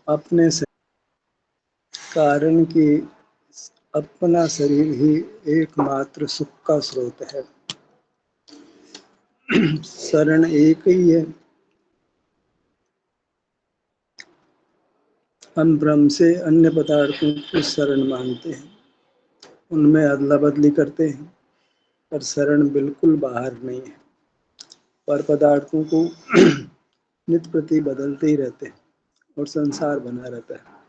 अपने से कारण कि अपना शरीर ही एकमात्र सुख का स्रोत है। शरण एक ही है। हम ब्रह्म से अन्य पदार्थों को शरण मानते हैं, उनमें अदला बदली करते हैं, पर शरण बिल्कुल बाहर नहीं है। पर पदार्थों को नित्य प्रति बदलते ही रहते हैं और संसार बना रहता है।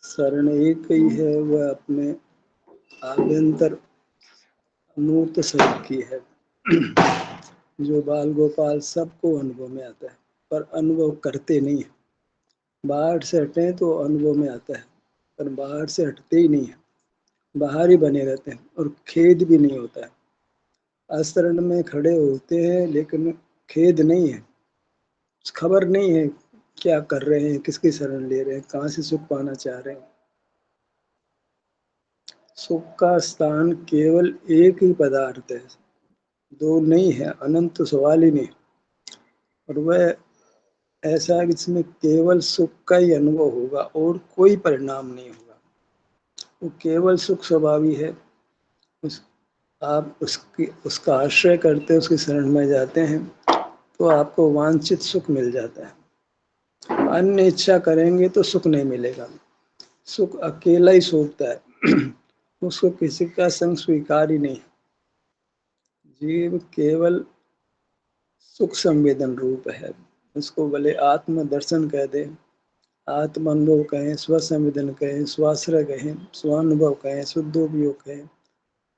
शरण एक ही है, वह अपने आभ्यंतर अमूर्त शरीर की है, जो बाल गोपाल सबको अनुभव में आता है, पर अनुभव करते नहीं है। बाहर से हटे तो अनुभव में आता है, पर बाहर से हटते ही नहीं है, बाहर ही बने रहते हैं और खेद भी नहीं होता है। आचरण में खड़े होते हैं लेकिन खेद नहीं है, खबर नहीं है क्या कर रहे हैं, किसकी शरण ले रहे हैं, कहाँ से सुख पाना चाह रहे हैं। सुख का स्थान केवल एक ही पदार्थ है, दो नहीं है, अनंत सवाल ही नहीं। और वह ऐसा है जिसमें केवल सुख का ही अनुभव होगा और कोई परिणाम नहीं होगा। वो केवल सुख स्वभावी है। आप उसका आश्रय करते, उसकी शरण में जाते हैं तो आपको वांछित सुख मिल जाता है। अन्य इच्छा करेंगे तो सुख नहीं मिलेगा। सुख अकेला ही सोचता है, उसको किसी का संग स्वीकार ही नहीं। जीव केवल सुख संवेदन रूप है। उसको भले आत्म दर्शन कह दे, आत्म अनुभव कहें, स्व संवेदन कहें, स्वाश्रय कहें, स्वानुभव कहें, शुद्धोपयोग कहें,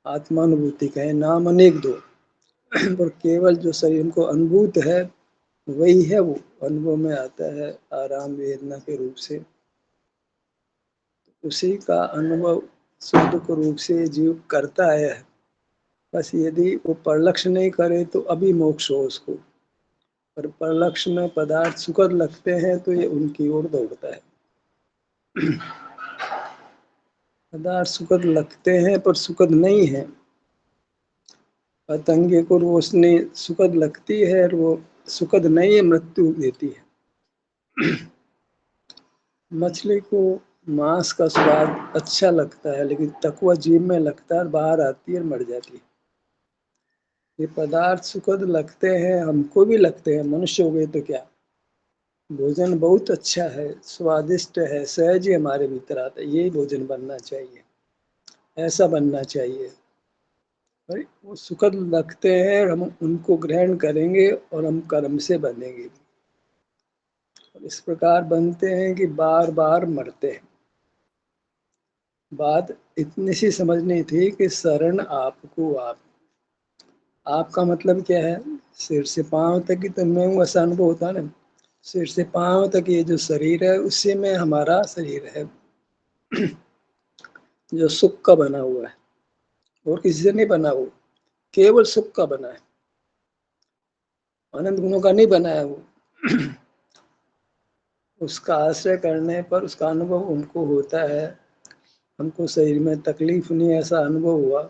आत्मानुभूति कहें, नाम अनेक दो, पर केवल जो शरीर को अनुभूत है वही है, वो अनुभव में आता है आराम वेदना के रूप से। उसी का अनुभव सुख रूप से जीव करता है। बस यदि वो परलक्ष्य नहीं करे तो अभी मोक्ष हो उसको, पर परलक्ष्य में पदार्थ सुखद लगते हैं तो ये उनकी ओर दौड़ता है। पदार्थ सुखद लगते हैं पर सुखद नहीं है। पतंगे को रोशनी सुखद लगती है और वो सुखद नहीं है, मृत्यु देती है। मछली को मांस का स्वाद अच्छा लगता है लेकिन तकवा जीभ में लगता है, बाहर आती है और मर जाती है। ये पदार्थ सुखद लगते हैं, हमको भी लगते हैं, मनुष्य हो गए तो क्या। भोजन बहुत अच्छा है, स्वादिष्ट है, सहज ही हमारे भीतर आता है, यही भोजन बनना चाहिए, ऐसा बनना चाहिए। भाई वो सुखद लगते हैं, हम उनको ग्रहण करेंगे और हम कर्म से बनेंगे। और इस प्रकार बनते हैं कि बार बार मरते हैं। बात इतनी सी समझनी थी कि शरण आपको आपका मतलब क्या है। सिर से पांव तक ही तो मैं हूँ, ऐसा अनुभव होता है ना। सिर से पांव तक ये जो शरीर है उसी में हमारा शरीर है, जो सुख का बना हुआ है और किसी से नहीं बना, वो केवल सुख का बना है, अनंत गुणों का नहीं बना है वो। उसका आश्रय करने पर उसका अनुभव उनको होता है। हमको शरीर में तकलीफ नहीं, ऐसा अनुभव हुआ,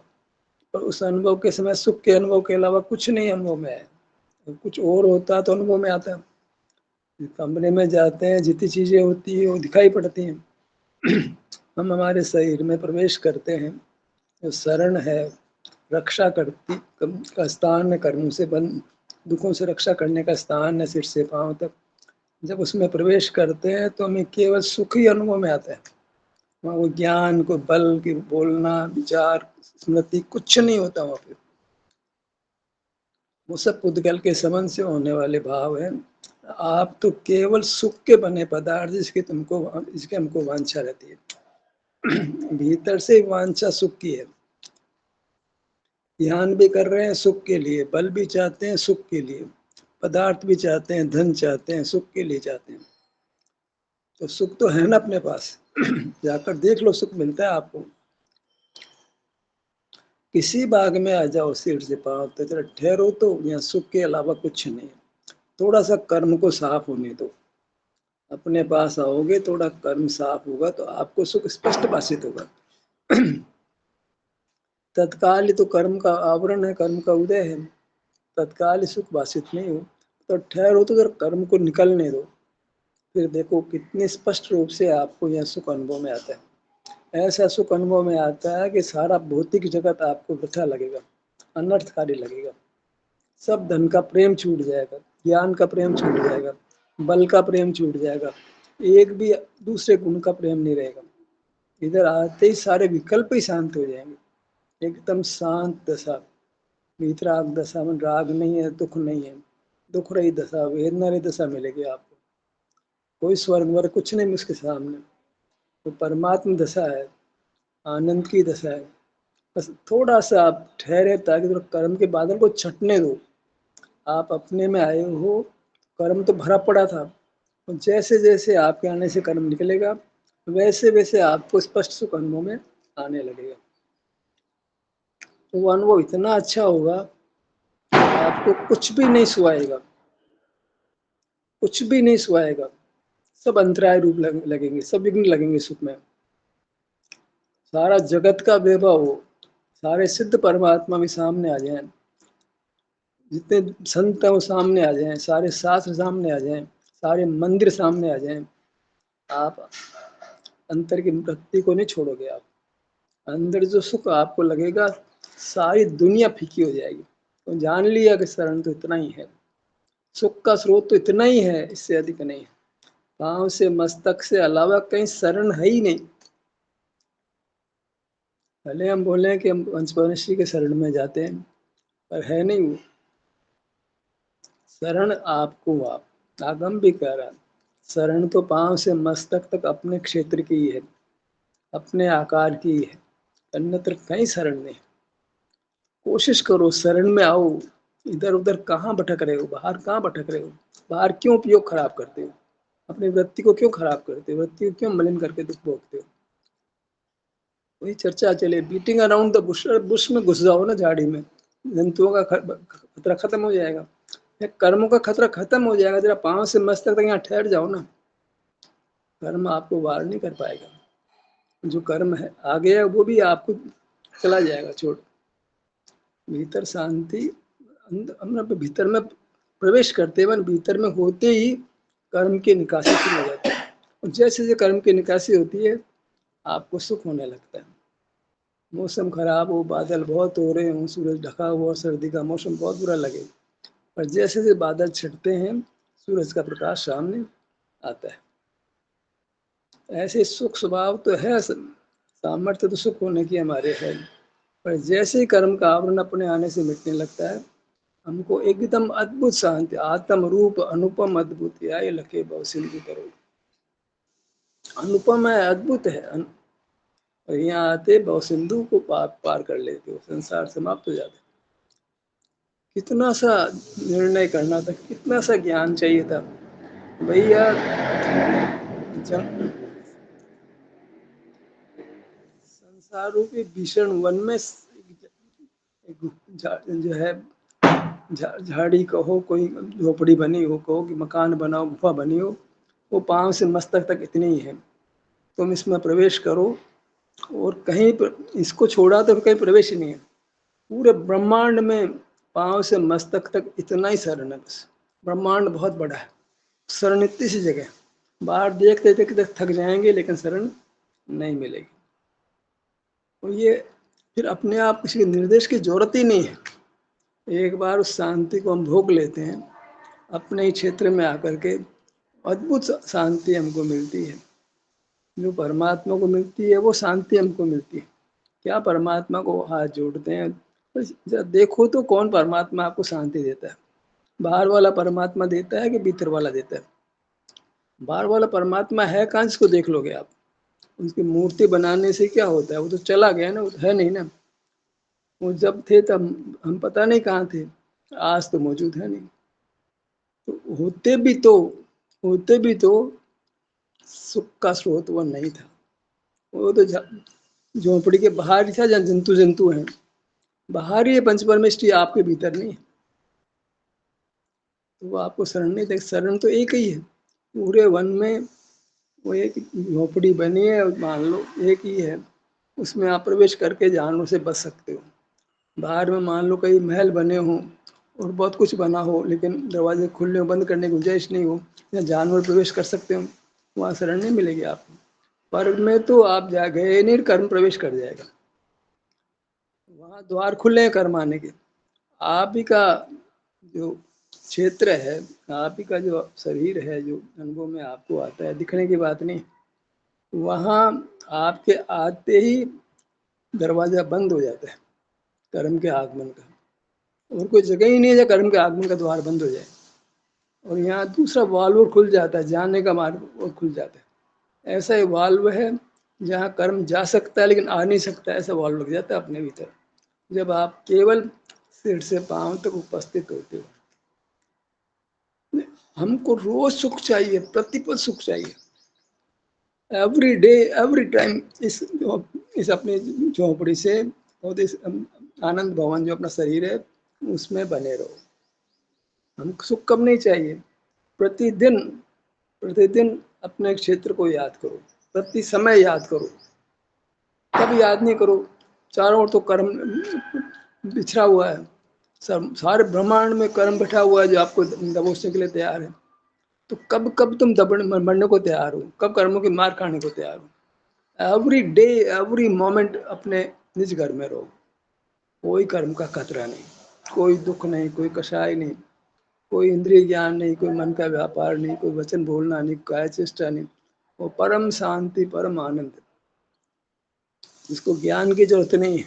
पर उस अनुभव के समय सुख के अनुभव के अलावा कुछ नहीं अनुभव में है। कुछ और होता तो अनुभव में आता। कमरे में जाते हैं, जितनी चीजें होती है वो दिखाई पड़ती हैं। हम हमारे शरीर में प्रवेश करते हैं, जो शरण है, रक्षा करती का स्थान है, कर्मों से बंद दुखों से रक्षा करने का स्थान है, सिर से पांव तक। जब उसमें प्रवेश करते हैं तो हमें केवल सुख ही अनुभव में आता है। वहाँ वो ज्ञान को बल की बोलना, विचार, स्मृति कुछ नहीं होता वहाँ पे। वो सब पुद्गल के संबंध से होने वाले भाव हैं। आप तो केवल सुख के बने पदार्थ, जिसके हमको वांछा रहती है। भीतर से वांछा सुख की है। ध्यान भी कर रहे हैं सुख के लिए, बल भी चाहते हैं सुख के लिए, पदार्थ भी चाहते हैं, धन चाहते हैं, सुख के लिए चाहते हैं। तो सुख तो है ना अपने पास। जाकर देख लो, सुख मिलता है आपको। किसी बाग में आ जाओ, सिर से पांव तक जरा ठहरो तो यहाँ सुख के अलावा कुछ नहीं। थोड़ा सा कर्म को साफ होने दो, अपने पास आओगे, थोड़ा कर्म साफ होगा तो आपको सुख स्पष्ट भाषित होगा। तत्काल ही तो कर्म का आवरण है, कर्म का उदय है, तत्काल ही सुख भाषित नहीं हो। तो ठहरो तो जरा कर्म को निकलने दो, फिर देखो कितने स्पष्ट रूप से आपको यह सुख अनुभव में आता है। ऐसा सुख अनुभव में आता है कि सारा भौतिक जगत आपको वृथा लगेगा, अनर्थकारी लगेगा। सब धन का प्रेम छूट जाएगा, ज्ञान का प्रेम छूट जाएगा, बल का प्रेम छूट जाएगा, एक भी दूसरे गुण का प्रेम नहीं रहेगा। इधर आते ही सारे विकल्प ही शांत हो जाएंगे, एकदम शांत दशा, वीतराग दशा में राग नहीं है, दुख नहीं है, दुख रही दशा, वेदना रही दशा मिलेगी आपको। कोई स्वर्ग वर्ग कुछ नहीं उसके सामने, वो परमात्मा दशा है, आनंद की दशा है। बस थोड़ा सा आप ठहरे ताकि तो कर्म के बादल को छटने दो। आप अपने में आए हो, कर्म तो भरा पड़ा था, और जैसे जैसे आपके आने से कर्म निकलेगा वैसे वैसे आपको स्पष्ट सुख अनुभव में आने लगेगा। तो वो अनुभव इतना अच्छा होगा, आपको कुछ भी नहीं सुहाएगा, कुछ भी नहीं सुहाएगा, सब अंतराय रूप लगेंगे, सब विघ्न लगेंगे सुख में। सारा जगत का वैभव हो, सारे सिद्ध परमात्मा भी सामने आ जाए, जितने संत हैं वो सामने आ जाएं, सारे शास्त्र सामने आ जाएं, सारे मंदिर सामने आ जाएं, आप अंतर की वृत्ति को नहीं छोड़ोगे। आप अंदर जो सुख आपको लगेगा, सारी दुनिया फीकी हो जाएगी। तो जान लिया कि शरण तो इतना ही है, सुख का स्रोत तो इतना ही है, इससे अधिक नहीं है। पांव से मस्तक से अलावा कहीं शरण है ही नहीं। भले हम बोले कि हम पंचपर्णश्री के शरण में जाते हैं, पर है नहीं वो शरण। आपको आप आगम भी कह रहा, शरण तो पांव से मस्तक तक अपने क्षेत्र की ही है, अपने आकार की ही है, अन्यत्र कहीं शरण नहीं। कोशिश करो, शरण में आओ। इधर उधर कहाँ भटक रहे हो, बाहर कहाँ भटक रहे हो, बाहर क्यों उपयोग खराब करते हो, अपनी वृत्ति को क्यों खराब करते हो, वृत्ति को क्यों मलिन करके दुख भोगते हो। वही चर्चा चले, beating around the Bush, Bush में घुस जाओ ना, झाड़ी में, जंतुओं का खतरा खत्म हो जाएगा, कर्मों का खतरा खत्म हो जाएगा। जरा पांव से मस्तक तक यहाँ ठहर जाओ ना, कर्म आपको वार नहीं कर पाएगा। जो कर्म है आ गया वो भी आपको चला जाएगा छोड़। भीतर शांति, हम भीतर में प्रवेश करते हैं, भीतर में होते ही कर्म की निकासी शुरू हो जाती है, और जैसे जैसे कर्म की निकासी होती है आपको सुख होने लगता है। मौसम खराब हो, बादल बहुत हो रहे हों, सूरज ढका हुआ, सर्दी का मौसम बहुत बुरा लगे, पर जैसे जैसे बादल छिटते हैं सूरज का प्रकाश सामने आता है। ऐसे सुख स्वभाव तो है, सामर्थ्य तो सुख होने की हमारे है, पर जैसे ही कर्म का आवरण अपने आने से मिटने लगता है, हमको एकदम अद्भुत शांति, आत्म रूप अनुपम अद्भुत, आए लखे बहु सिंधु करो। अनुपम है, अद्भुत है, और यहाँ आते बहु सिंधु को पार कर लेते हो, संसार समाप्त हो जाता है। कितना सा निर्णय करना था, कितना सा ज्ञान चाहिए था भैया। संसार रूपी भीषण वन में जो है झाड़ी कहो, कोई झोपड़ी बनी हो, कहो कि मकान बनाओ, गुफा बनी हो, वो पांव से मस्तक तक इतनी ही है। तुम इसमें प्रवेश करो, और कहीं पर इसको छोड़ा तो कहीं प्रवेश ही नहीं है। पूरे ब्रह्मांड में पांव से मस्तक तक इतना ही शरण है बस। ब्रह्मांड बहुत बड़ा है, शरण इतनी सी जगह, बाहर देखते देखते थक जाएंगे लेकिन शरण नहीं मिलेगी। और ये फिर अपने आप किसी के निर्देश की जरूरत ही नहीं है। एक बार उस शांति को हम भोग लेते हैं अपने ही क्षेत्र में आकर के, अद्भुत शांति हमको मिलती है। जो परमात्मा को मिलती है वो शांति हमको मिलती है। क्या परमात्मा को हाथ जोड़ते हैं, तो देखो तो कौन परमात्मा आपको शांति देता है। बाहर वाला परमात्मा देता है कि भीतर वाला देता है। बाहर वाला परमात्मा है कहाँ, जिसको देख लोगे आप। उसकी मूर्ति बनाने से क्या होता है, वो तो चला गया ना, वो तो है नहीं ना। वो जब थे तब हम पता नहीं कहाँ थे, आज तो मौजूद है नहीं। तो होते भी तो सुख का स्रोत वो नहीं था। वो तो झोपड़ी के बाहर ही था, जहाँ जंतु जंतु हैं, बाहर ही है। पंचपरमेष्ठी आपके भीतर नहीं है, तो वो आपको शरण नहीं दे। शरण तो एक ही है पूरे वन में, वो एक झोपड़ी बनी है, मान लो एक ही है, उसमें आप प्रवेश करके जानवरों से बच सकते हो। बाहर में मान लो कई महल बने हों, और बहुत कुछ बना हो, लेकिन दरवाजे खुलने और बंद करने की गुंजाइश नहीं हो, या जानवर प्रवेश कर सकते हो, वहाँ शरण नहीं मिलेगी आपको। स्वर्ग में तो आप जा गए नहीं, कर्म प्रवेश कर जाएगा, वहाँ द्वार खुले हैं कर्म आने के। आप ही का जो क्षेत्र है, आप ही का जो शरीर है, जो अनुभव में आपको आता है, दिखने की बात नहीं, वहाँ आपके आते ही दरवाजा बंद हो जाता है कर्म के आगमन का, और कोई जगह ही नहीं है जहाँ कर्म के आगमन का द्वार बंद हो जाए। और यहाँ दूसरा वाल्व खुल जाता है, जाने का मार्ग वो खुल जाता है। ऐसा ही वाल्व है जहाँ कर्म जा सकता है लेकिन आ नहीं सकता, ऐसा वाल्व लग जाता है अपने भीतर, जब आप केवल सिर से पांव तक उपस्थित होते हो। हमको रोज सुख चाहिए, प्रतिपल सुख चाहिए, एवरी डे एवरी टाइम। इस अपनी झोंपड़ी से और इस आनंद भवन जो अपना शरीर है उसमें बने रहो। हमको सुख कब नहीं चाहिए, प्रतिदिन प्रतिदिन अपने क्षेत्र को याद करो, प्रति समय याद करो। कब याद नहीं करो, चारों ओर तो कर्म बिछड़ा हुआ है, सब सारे ब्रह्मांड में कर्म बैठा हुआ है जो आपको दबोचने के लिए तैयार है। तो कब कब तुम मरने को तैयार हो, कब कर्मों की मार खाने को तैयार हो। एवरी डे एवरी मोमेंट अपने निज घर में रहो, कोई कर्म का खतरा नहीं, कोई दुख नहीं, कोई कषाय नहीं, कोई इंद्रिय ज्ञान नहीं, कोई मन का व्यापार नहीं, कोई वचन बोलना नहीं, काय चेष्टा नहीं, वो परम शांति परम आनंद, जिसको ज्ञान की जरूरत नहीं है,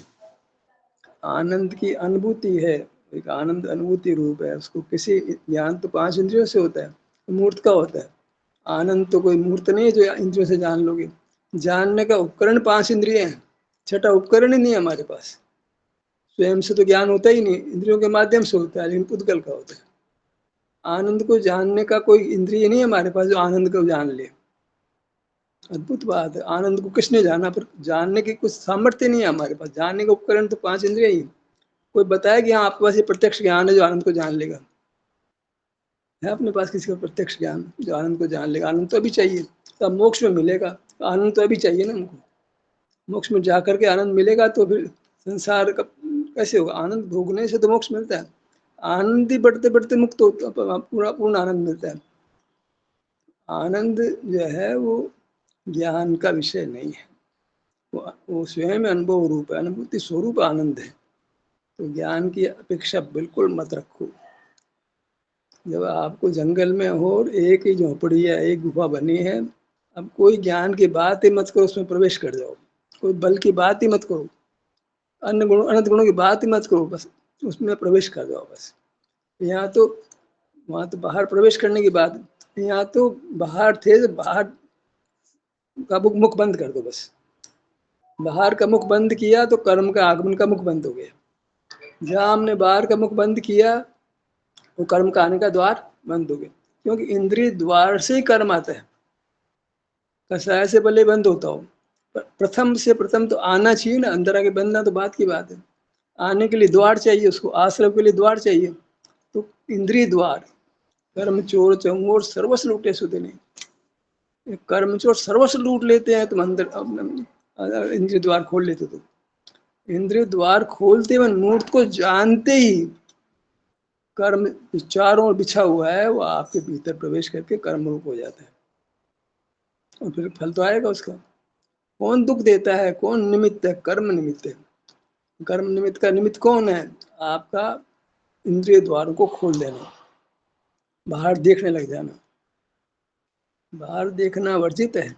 आनंद की अनुभूति है, एक आनंद अनुभूति रूप है उसको। किसी ज्ञान तो 5 इंद्रियों से होता है, मूर्त का होता है, आनंद तो कोई मूर्त नहीं है जो इंद्रियों से जान लोगे। जानने का उपकरण 5 इंद्रिय हैं, छठा उपकरण ही नहीं है हमारे पास। स्वयं से तो ज्ञान होता ही नहीं, इंद्रियों के माध्यम से होता है, लेकिन पुद्गल का होता है। आनंद को जानने का कोई इंद्रिय नहीं है हमारे पास जो आनंद को जान ले। अद्भुत बात है, आनंद को किसने जाना, पर जानने की कुछ सामर्थ्य नहीं है हमारे पास। जानने का उपकरण तो 5 इंद्रिय ही। कोई बताया कि हाँ आपके पास ये प्रत्यक्ष ज्ञान है जो आनंद को जान लेगा, है अपने पास किसी का प्रत्यक्ष ज्ञान जो आनंद को जान लेगा। आनंद तो अभी चाहिए, तो अब मोक्ष में मिलेगा, आनंद तो अभी चाहिए ना हमको। मोक्ष में जाकर के आनंद मिलेगा तो फिर संसार का कैसे होगा। आनंद भोगने से तो मोक्ष मिलता है, आनंद ही बढ़ते बढ़ते मुक्त होता, पूरा पूर्ण आनंद मिलता है। आनंद जो है वो ज्ञान का विषय नहीं है, वो स्वयं अनुभव रूप है, अनुभूति स्वरूप आनंद है। तो ज्ञान की अपेक्षा बिल्कुल मत रखो। जब आपको जंगल में हो और एक ही झोपड़ी है, एक गुफा बनी है, अब कोई ज्ञान की बात ही मत करो, उसमें प्रवेश कर जाओ। कोई बल की बात ही मत करो, अन्य गुणों अनंत गुणों की बात ही मत करो, बस उसमें प्रवेश कर जाओ बस। यहाँ तो वहाँ तो बाहर प्रवेश करने की बात, यहाँ तो बाहर थे तो बाहर का मुख बंद कर दो बस। बाहर का मुख बंद किया तो कर्म का आगमन का मुख बंद हो गया। जहाँ हमने बाहर का मुख बंद किया वो कर्म का आने का द्वार बंद हो गया, क्योंकि इंद्रिय द्वार से ही कर्म आता है, कसाय से भले बंद होता हो, प्रथम से प्रथम तो आना चाहिए ना, अंदर आके बंदना तो बात की बात है। आने के लिए द्वार चाहिए, उसको आश्रय के लिए द्वार चाहिए। तो इंद्रिय द्वार, कर्म चोर चंगोर सर्वस्व लूटे सुधे नहीं, कर्म चोर सर्वस्व लूट लेते हैं, तुम अंदर इंद्रिय द्वार खोल लेते। तो इंद्रिय द्वार खोलते हुए मूर्त को जानते ही कर्म चारों ओर बिछा हुआ है वो आपके भीतर प्रवेश करके कर्म रूप हो जाता है, और फिर फल तो आएगा उसका। कौन दुख देता है, कौन निमित्त है, कर्म निमित्त है। कर्म निमित्त का निमित्त कौन है, आपका इंद्रिय द्वारों को खोल देना, बाहर देखने लग जाना। बाहर देखना वर्जित है।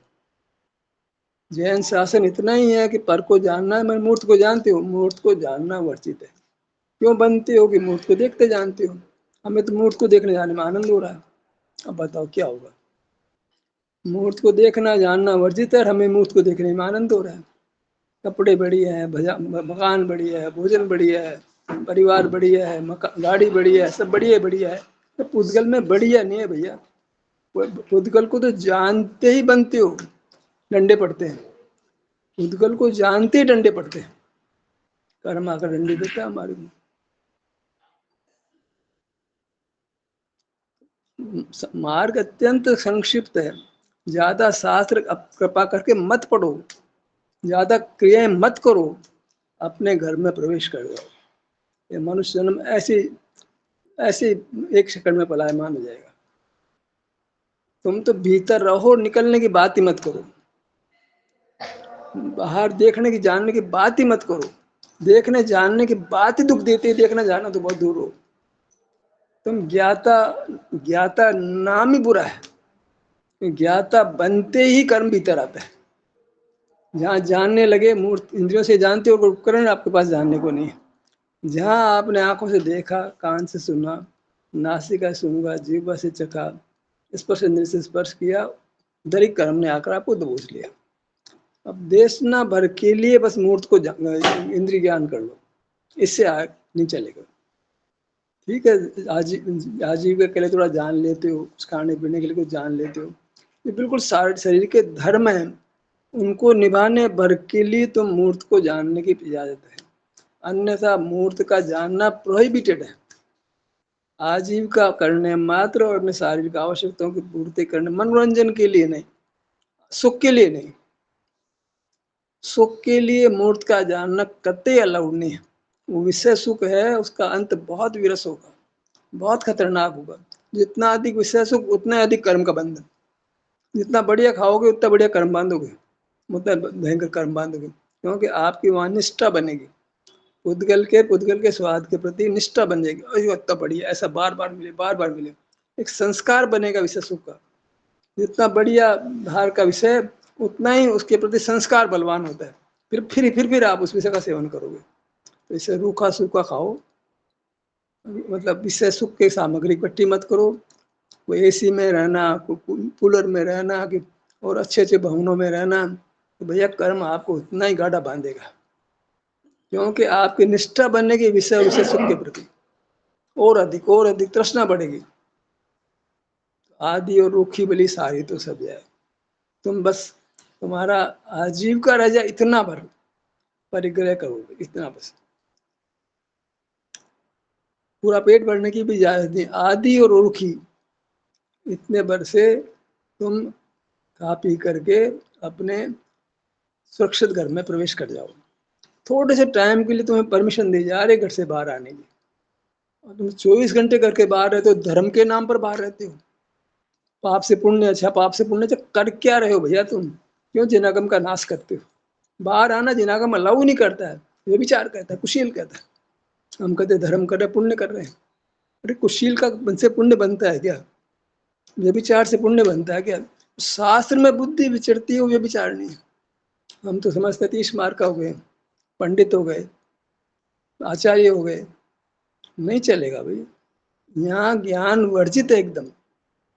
जैन शासन इतना ही है कि पर को जानना है, मैं मूर्त को जानते हो, मूर्त को जानना वर्जित है। क्यों बनते हो कि मूर्त को देखते जानते हो, हमें तो मूर्त को देखने जाने में आनंद हो रहा है। अब बताओ क्या होगा। मूर्त को देखना जानना वर्जित है और हमें मूर्त को देखने में आनंद हो रहा है। कपड़े बढ़िया है, मकान बढ़िया है, भोजन बढ़िया है, परिवार बढ़िया है, गाड़ी बढ़िया है, सब बढ़िया बढ़िया है। तो पुद्गल में बढ़िया नहीं है भैया। पुद्गल को तो जानते ही बनते हो डंडे पड़ते हैं, पुद्गल को जानते ही डंडे पड़ते हैं। कर्म आकर डंडे देता है हमारे को। मार्ग अत्यंत संक्षिप्त है, ज्यादा शास्त्र कृपा करके मत पढ़ो, ज्यादा क्रियाएं मत करो, अपने घर में प्रवेश कर जाओ। ये मनुष्य जन्म ऐसी ऐसे 1 सेकंड में पलायमान हो जाएगा। तुम तो भीतर रहो, निकलने की बात ही मत करो, बाहर देखने की जानने की बात ही मत करो। देखने जानने की बात ही दुख देती है, देखना जानना तो बहुत दूर हो। तुम ज्ञाता, ज्ञाता नाम ही बुरा है। ज्ञाता बनते ही कर्म भीतर आता है। जहाँ जानने लगे, मूर्त इंद्रियों से जानते हो, उपकरण आपके पास जानने को नहीं है। जहाँ आपने आंखों से देखा, कान से सुना, नासिका से सूंघा, जीवा से चखा, स्पर्श इंद्रिय से स्पर्श किया, दरिक कर्म ने आकर आपको दबोच लिया। अब देशना भर के लिए बस मूर्त को इंद्रिय ज्ञान कर लो, इससे आगे नहीं चलेगा। ठीक है, आजीविका के लिए थोड़ा जान लेते हो, कुछ खाने पीने के लिए कुछ जान लेते हो, ये बिल्कुल शरीर के धर्म है, उनको निभाने भर के लिए तो मूर्त को जानने की इजाजत है, अन्यथा मूर्त का जानना प्रोहिबिटेड है। आजीविका करने मात्र और अपने शारीरिक आवश्यकताओं की पूर्ति करने, मनोरंजन के लिए नहीं, सुख के लिए नहीं, सुख के लिए मूर्त का जानना कतई अलाउड नहीं है। वो विषय सुख है, उसका अंत बहुत विरस होगा, बहुत खतरनाक होगा। जितना अधिक विषय सुख उतना अधिक कर्म का बंधन। जितना बढ़िया खाओगे उतना बढ़िया कर्म बांधोगे, उतना भयंकर कर्म बांधोगे, क्योंकि आपकी वहां निष्ठा बनेगी। पुद्गल के स्वाद के प्रति निष्ठा बन जाएगी। अरे इतना बढ़िया, ऐसा बार बार मिले, बार बार मिले, एक संस्कार बनेगा विषय सुख का। जितना बढ़िया धार का विषय, उतना ही उसके प्रति संस्कार बलवान होता है। फिर आप उस विषय का सेवन करोगे। तो इसे रूखा सूखा खाओ, मतलब विषय सुख के सामग्री इकट्ठी मत करो। वो एसी में रहना, कूलर में रहना, कि और अच्छे अच्छे भवनों में रहना, तो भैया कर्म आपको उतना ही गाढ़ा बांधेगा, क्योंकि आपकी निष्ठा बनने की विषय विषय सुख के प्रति और अधिक तृष्णा बढ़ेगी। आदि और रूखी बली सारी तो सब जाए, तुम बस तुम्हारा आजीविका रह जाए इतना भर परिग्रह करोगे, इतना बस, पूरा पेट भरने की भी इजाजत नहीं। आदि और रूखी इतने भर से तुम खा पी करके अपने सुरक्षित घर में प्रवेश कर जाओ। थोड़े से टाइम के लिए तुम्हें परमिशन दी जा रही घर से बाहर आने की, और तुम 24 घंटे घर के बाहर रहते हो, धर्म के नाम पर बाहर रहते हो। पाप से पुण्य अच्छा, पाप से पुण्य अच्छा कर क्या रहे हो भैया तुम? क्यों जिनागम का नाश करते हो? बाहर आना जिनागम अलाउ नहीं करता है, ये विचार कहता है, कुशील कहता है। हम कहते धर्म कर रहे हैं, पुण्य कर रहे हैं। अरे कुशील का से पुण्य बनता है क्या? व्यभिचार से पुण्य बनता है क्या? शास्त्र में बुद्धि विचरती है, वो व्यभिचार नहीं है। हम तो समझते 30 मार्क का हो गए, पंडित हो गए, आचार्य हो गए, नहीं चलेगा भाई। यहाँ ज्ञान वर्जित है एकदम,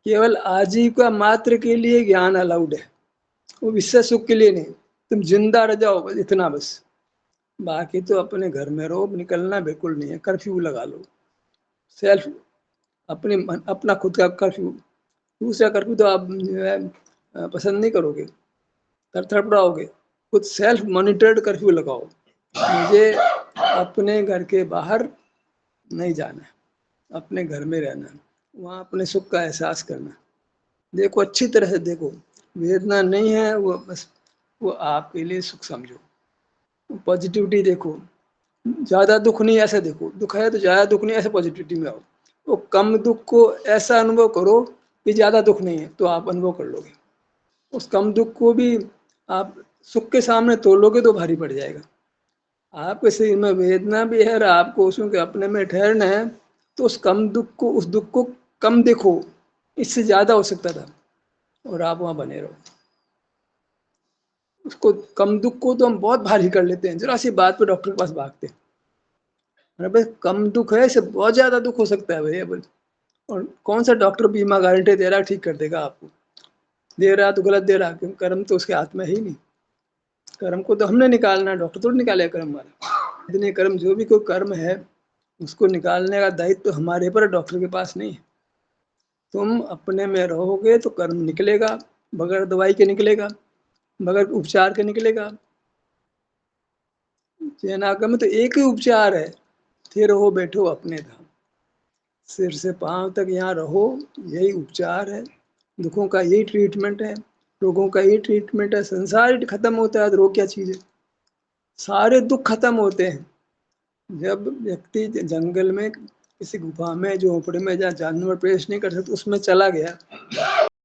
केवल आजीविका मात्र के लिए ज्ञान अलाउड है, वो विषय सुख के लिए नहीं। तुम जिंदा रह जाओ बस, इतना बस, बाकी तो अपने घर में रहो, निकलना बिल्कुल नहीं है। कर्फ्यू लगा लो, सेल्फ, अपना खुद का कर्फ्यू। दूसरा कर्फ्यू तो आप जो है पसंद नहीं करोगे, तड़फड़ाओगे। खुद सेल्फ मॉनिटर्ड कर्फ्यू लगाओ, मुझे अपने घर के बाहर नहीं जाना है, अपने घर में रहना है, वहाँ अपने सुख का एहसास करना। देखो अच्छी तरह से देखो, वेदना नहीं है वो, बस वो आपके लिए सुख समझो। पॉजिटिविटी देखो, ज़्यादा दुख नहीं ऐसा देखो, दुख है तो ज़्यादा दुख नहीं, ऐसे पॉजिटिविटी में आओ। वो कम दुख को ऐसा अनुभव करो कि ज़्यादा दुख नहीं है, तो आप अनुभव कर लोगे। उस कम दुख को भी आप सुख के सामने तोलोगे तो भारी पड़ जाएगा। आपके शरीर में वेदना भी है और आपको उसमें के अपने में ठहरना है, तो उस कम दुख को, उस दुख को कम देखो, इससे ज़्यादा हो सकता था, और आप वहाँ बने रहो। उसको कम दुख को तो हम बहुत भारी कर लेते हैं, जरा सी बात पे डॉक्टर के पास भागते हैं। अरे भाई कम दुख है, इससे बहुत ज्यादा दुख हो सकता है भैया भाई। और कौन सा डॉक्टर बीमा गारंटी दे रहा है ठीक कर देगा आपको? दे रहा तो गलत दे रहा, क्योंकि कर्म तो उसके हाथ में है ही नहीं। कर्म को तो हमने निकालना है, डॉक्टर थोड़ी निकालेगा कर्म हमारा। इतने कर्म, जो भी कोई कर्म है उसको निकालने का दायित्व तो हमारे पर, डॉक्टर के पास नहीं है। तुम अपने में रहोगे तो कर्म निकलेगा, बगैर दवाई के निकलेगा, बगैर उपचार के निकलेगा। चेनागम तो एक ही उपचार है, स्थिर हो बैठो अपने धाम, सिर से पांव तक यहाँ रहो, यही उपचार है। दुखों का यही ट्रीटमेंट है, रोगों का यही ट्रीटमेंट है। संसार खत्म होता है तो रोग क्या चीज है? सारे दुख खत्म होते हैं जब व्यक्ति जंगल में किसी गुफा में, झोपड़ी में जहाँ जानवर प्रवेश नहीं कर सकते उसमें चला गया।